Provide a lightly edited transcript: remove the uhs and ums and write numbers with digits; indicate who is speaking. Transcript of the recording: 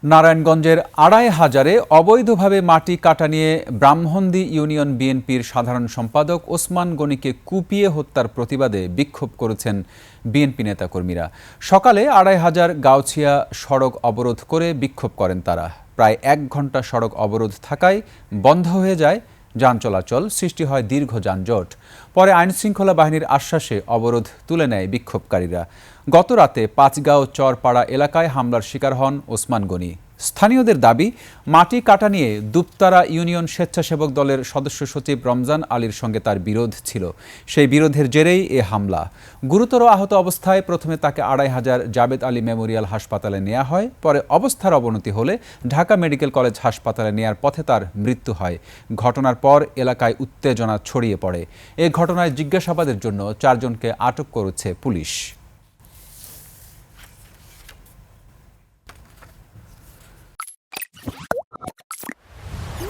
Speaker 1: নারায়ণগঞ্জের আড়াই হাজারে অবৈধভাবে মাটি কাটা নিয়ে ব্রাহ্মণদী ইউনিয়ন বিএনপির সাধারণ সম্পাদক ওসমান গনিকে কুপিয়ে হত্যার প্রতিবাদে বিক্ষোভ করেছেন বিএনপি নেতাকর্মীরা। সকালে আড়াই হাজার গাউছিয়া সড়ক অবরোধ করে বিক্ষোভ করেন তারা। প্রায় ১ ঘন্টা সড়ক অবরোধ থাকায় বন্ধ হয়ে যায় যান চলাচল, সৃষ্টি হয় দীর্ঘ যানজট। পরে আইনশৃঙ্খলা বাহিনীর আশ্বাসে অবরোধ তুলে নেয় বিক্ষোভকারীরা। গতরাতে পাঁচগাঁও চরপাড়া এলাকায় হামলার শিকার হন ওসমান গনি। স্থানীয়দের দাবি, মাটি কাটা নিয়ে দুপতারা ইউনিয়ন স্বেচ্ছাসেবক দলের সদস্য সচিব রমজান আলীর সঙ্গে তার বিরোধ ছিল। সেই বিরোধের জেরেই এ হামলা। গুরুতর আহত অবস্থায় প্রথমে তাকে আড়াই হাজার জাবেদ আলী মেমোরিয়াল হাসপাতালে নেওয়া হয়। পরে অবস্থার অবনতি হলে ঢাকা মেডিকেল কলেজ হাসপাতালে নেয়ার পথে তার মৃত্যু হয়। ঘটনার পর এলাকায় উত্তেজনা ছড়িয়ে পড়ে। এ ঘটনায় জিজ্ঞাসাবাদের জন্য ৪ জনকে আটক করেছে পুলিশ।